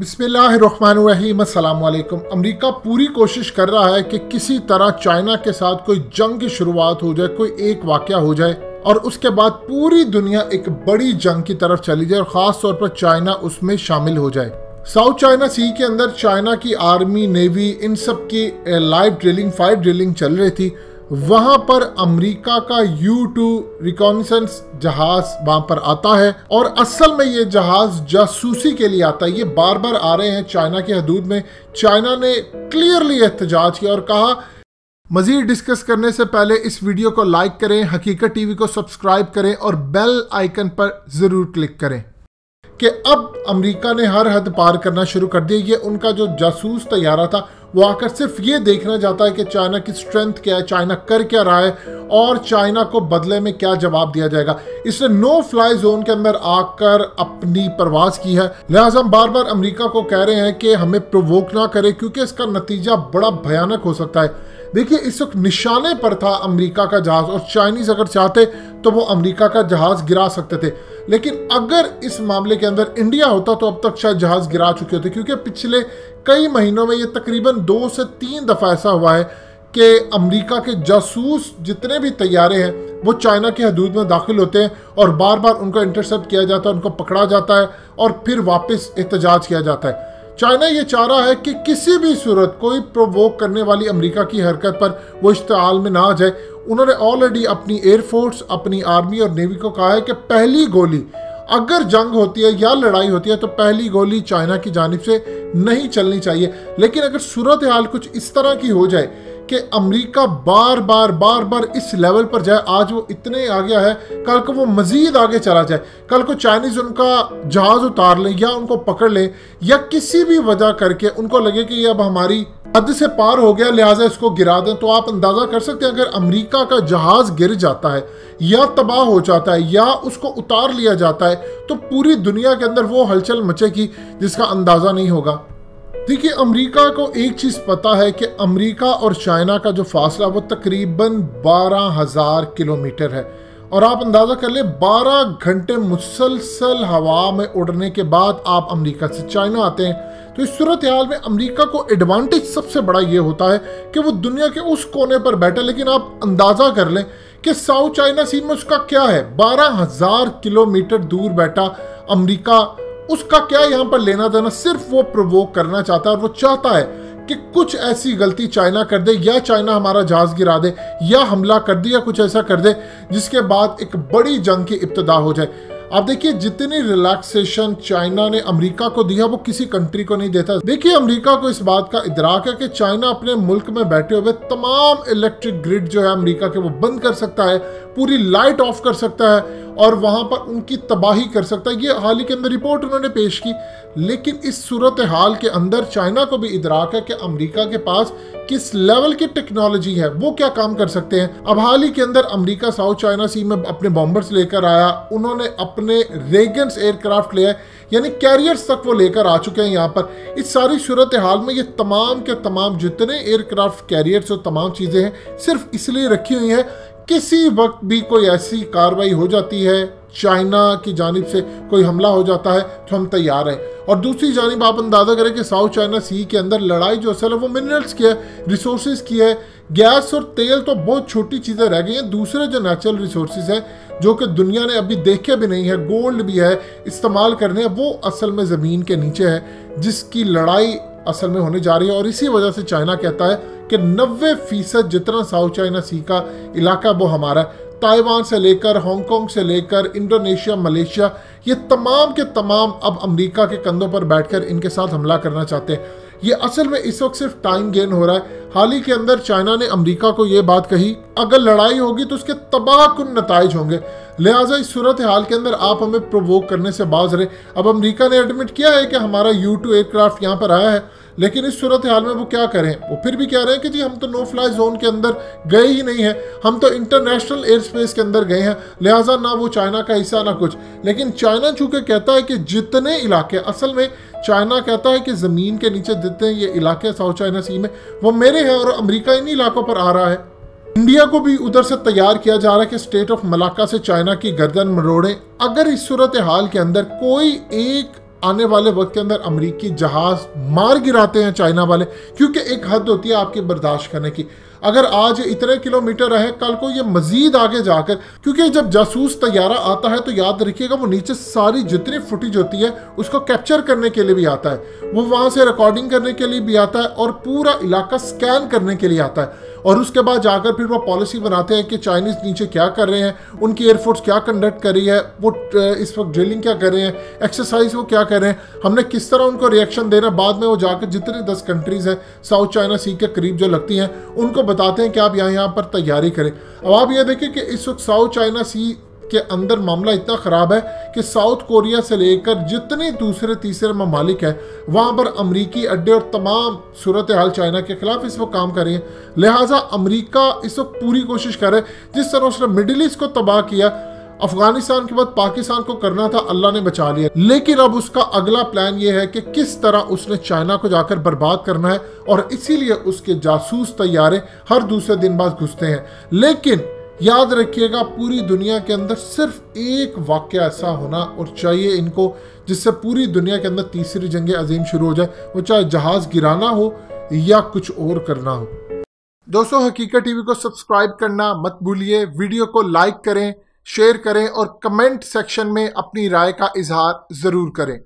बिस्मिल्लाहिर्रहमानिर्रहीम अस्सलाम वालेकुम। अमेरिका पूरी कोशिश कर रहा है कि किसी तरह चाइना के साथ कोई जंग की शुरुआत हो जाए, कोई एक वाकया हो जाए और उसके बाद पूरी दुनिया एक बड़ी जंग की तरफ चली जाए और ख़ास तौर पर चाइना उसमें शामिल हो जाए। साउथ चाइना सी के अंदर चाइना की आर्मी, नेवी, इन सब की लाइव ड्रिलिंग, फायर ड्रिलिंग चल रही थी। वहां पर अमेरिका का U-2 रिकॉनिसेंस जहाज वहां पर आता है और असल में ये जहाज जासूसी के लिए आता है। ये बार बार आ रहे हैं चाइना की हदूद में। चाइना ने क्लियरली एहतजाज किया और कहा, मजीद डिस्कस करने से पहले इस वीडियो को लाइक करें, हकीकत टीवी को सब्सक्राइब करें और बेल आइकन पर जरूर क्लिक करें कि अब अमेरिका ने हर हद पार करना शुरू कर दिया। ये उनका जो जासूस तैयारा था वो आकर सिर्फ ये देखना चाहता है कि चाइना की स्ट्रेंथ क्या है, चाइना कर क्या रहा है और चाइना को बदले में क्या जवाब दिया जाएगा। इसने नो फ्लाई जोन के अंदर आकर अपनी परवाज की है। लिहाजा हम बार बार अमेरिका को कह रहे हैं कि हमें प्रोवोक ना करे क्योंकि इसका नतीजा बड़ा भयानक हो सकता है। देखिए, इस वक्त निशाने पर था अमेरिका का जहाज और चाइनीज अगर चाहते तो वो अमेरिका का जहाज गिरा सकते थे। लेकिन अगर इस मामले के अंदर इंडिया होता तो अब तक शायद जहाज गिरा चुके होते, क्योंकि पिछले कई महीनों में ये तकरीबन 2 से 3 दफ़ा ऐसा हुआ है कि अमेरिका के जासूस जितने भी तैयारे हैं वो चाइना की हदूद में दाखिल होते हैं और बार बार उनको इंटरसेप्ट किया जाता है, उनको पकड़ा जाता है और फिर वापस एहतजाज किया जाता है। चाइना ये चाह रहा है कि किसी भी सूरत कोई प्रोवोक करने वाली अमेरिका की हरकत पर वो इश्तिआल में ना आ जाए। उन्होंने ऑलरेडी अपनी एयरफोर्स, अपनी आर्मी और नेवी को कहा है कि पहली गोली अगर जंग होती है या लड़ाई होती है तो पहली गोली चाइना की जानिब से नहीं चलनी चाहिए। लेकिन अगर सूरत हाल कुछ इस तरह की हो जाए कि अमेरिका बार बार इस लेवल पर जाए, आज वो इतने आ गया है, कल को वो मजीद आगे चला जाए, कल को चाइनीज उनका जहाज उतार ले या उनको पकड़ ले या किसी भी वजह करके उनको लगे कि ये अब हमारी हद से पार हो गया लिहाजा इसको गिरा दें, तो आप अंदाजा कर सकते हैं अगर अमेरिका का जहाज गिर जाता है या तबाह हो जाता है या उसको उतार लिया जाता है तो पूरी दुनिया के अंदर वो हलचल मचेगी जिसका अंदाजा नहीं होगा। देखिए, अमेरिका को एक चीज पता है कि अमेरिका और चाइना का जो फासला वो तकरीबन 12,000 किलोमीटर है और आप अंदाजा कर ले 12 घंटे मुसलसल हवा में उड़ने के बाद आप अमेरिका से चाइना आते हैं। तो इस सूरत हाल में अमेरिका को एडवांटेज सबसे बड़ा ये होता है कि वो दुनिया के उस कोने पर बैठे। लेकिन आप अंदाजा कर लें कि साउथ चाइना सी में उसका क्या है, 12,000 किलोमीटर दूर बैठा अमेरिका, उसका क्या यहाँ पर लेना देना। सिर्फ वो प्रोवोक करना चाहता है और वो चाहता है कि कुछ ऐसी गलती चाइना कर दे या चाइना हमारा जहाज गिरा दे या हमला कर दे या कुछ ऐसा कर दे जिसके बाद एक बड़ी जंग की इब्तिदा हो जाए। आप देखिए, जितनी रिलैक्सेशन चाइना ने अमेरिका को दिया वो किसी कंट्री को नहीं देता। देखिए, अमेरिका को इस बात का इदराक है कि चाइना अपने मुल्क में बैठे हुए तमाम इलेक्ट्रिक ग्रिड जो है अमेरिका के वो बंद कर सकता है, पूरी लाइट ऑफ कर सकता है और वहां पर उनकी तबाही कर सकता है। ये हाल ही के अंदर रिपोर्ट उन्होंने पेश की। लेकिन इस सूरत हाल के अंदर चाइना को भी इदराक है कि अमेरिका के पास किस लेवल की टेक्नोलॉजी है, वो क्या काम कर सकते हैं। अब हाल ही के अंदर अमेरिका साउथ चाइना सी में अपने बॉम्बर्स लेकर आया, उन्होंने अपने रेगन्स एयरक्राफ्ट लिया, यानी कैरियर्स तक वो लेकर आ चुके हैं यहाँ पर। इस सारी सूरत हाल में ये तमाम के तमाम जितने एयरक्राफ्ट कैरियर्स और तमाम चीजें हैं सिर्फ इसलिए रखी हुई हैं किसी वक्त भी कोई ऐसी कार्रवाई हो जाती है, चाइना की जानिब से कोई हमला हो जाता है तो हम तैयार हैं। और दूसरी जानिब आप अंदाजा करें कि साउथ चाइना सी के अंदर लड़ाई जो असल है वो मिनरल्स की है, रिसोर्सेज की है। गैस और तेल तो बहुत छोटी चीज़ें रह गई हैं, दूसरे जो नेचुरल रिसोर्सेज हैं जो कि दुनिया ने अभी देखे भी नहीं है, गोल्ड भी है, इस्तेमाल करने हैं, वो असल में ज़मीन के नीचे है जिसकी लड़ाई असल में होने जा रही है। और इसी वजह से चाइना कहता है कि 90% जितना साउथ चाइना सी का इलाका वो हमारा है। ताइवान से लेकर हांगकांग से लेकर इंडोनेशिया, मलेशिया, ये तमाम के तमाम अब अमेरिका के कंधों पर बैठकर इनके साथ हमला करना चाहते हैं। ये असल में इस वक्त सिर्फ टाइम गेन हो रहा है। हाल ही के अंदर चाइना ने अमेरिका को ये बात कही, अगर लड़ाई होगी तो उसके तबाहकुन नताइज होंगे, लिहाजा इस सूरत हाल के अंदर आप हमें प्रोवोक करने से बाज रहे। अब अमेरिका ने एडमिट किया है कि हमारा U-2 एयरक्राफ्ट यहाँ पर आया है, लेकिन इस सूरत हाल में वो क्या करें, वो फिर भी कह रहे हैं कि जी हम तो नो फ्लाई जोन के अंदर गए ही नहीं हैं, हम तो इंटरनेशनल एयर स्पेस के अंदर गए हैं, लिहाजा ना वो चाइना का हिस्सा ना कुछ। लेकिन चाइना चूंकि कहता है कि जितने इलाके, असल में चाइना कहता है कि ज़मीन के नीचे जितने ये इलाके साउथ चाइना सी में वो मेरे हैं और अमेरिका इन्हीं इलाकों पर आ रहा है। इंडिया को भी उधर से तैयार किया जा रहा है कि स्टेट ऑफ मलाक्का से चाइना की गर्दन मरोड़े। अगर इस सूरत हाल के अंदर कोई एक आने वाले वक्त के अंदर अमेरिकी जहाज मार गिराते हैं चाइना वाले, क्योंकि एक हद होती है आपकी बर्दाश्त करने की। अगर आज इतने किलोमीटर है, कल को ये मजीद आगे जाकर, क्योंकि जब जासूस तैयारा आता है तो याद रखिएगा वो नीचे सारी जितनी फुटेज होती है उसको कैप्चर करने के लिए भी आता है, वो वहां से रिकॉर्डिंग करने के लिए भी आता है और पूरा इलाका स्कैन करने के लिए आता है। और उसके बाद जाकर फिर वो पॉलिसी बनाते हैं कि चाइनीज नीचे क्या कर रहे हैं, उनकी एयरफोर्स क्या कंडक्ट कर रही है, वो इस वक्त ड्रिलिंग क्या कर रहे हैं, एक्सरसाइज वो क्या कर रहे हैं, हमने किस तरह उनको रिएक्शन देना। बाद में वो जाकर जितनी 10 कंट्रीज हैं साउथ चाइना सी के करीब जो लगती हैं उनको बताते हैं कि आप यहाँ पर तैयारी करें। अब आप ये देखें कि इस वक्त साउथ चाइना सी के अंदर मामला इतना ख़राब है कि साउथ कोरिया से लेकर जितने दूसरे तीसरे ममालिक हैं वहाँ पर अमरीकी अड्डे और तमाम सूरत हाल चाइना के खिलाफ इस वक्त काम कर रही है। लिहाजा अमरीका इस वक्त पूरी कोशिश कर रहा है, जिस तरह उसने मिडिल ईस्ट को तबाह किया, अफगानिस्तान के बाद पाकिस्तान को करना था, अल्लाह ने बचा लिया। लेकिन अब उसका अगला प्लान ये है कि किस तरह उसने चाइना को जाकर बर्बाद करना है, और इसीलिए उसके जासूस तैयारे हर दूसरे दिन बाद घुसते हैं। लेकिन याद रखिएगा पूरी दुनिया के अंदर सिर्फ एक वाकया ऐसा होना और चाहिए इनको जिससे पूरी दुनिया के अंदर तीसरी जंग अजीम शुरू हो जाए, वो चाहे जहाज गिराना हो या कुछ और करना हो। दोस्तों, हकीकत टीवी को सब्सक्राइब करना मत भूलिए, वीडियो को लाइक करें, शेयर करें और कमेंट सेक्शन में अपनी राय का इजहार जरूर करें।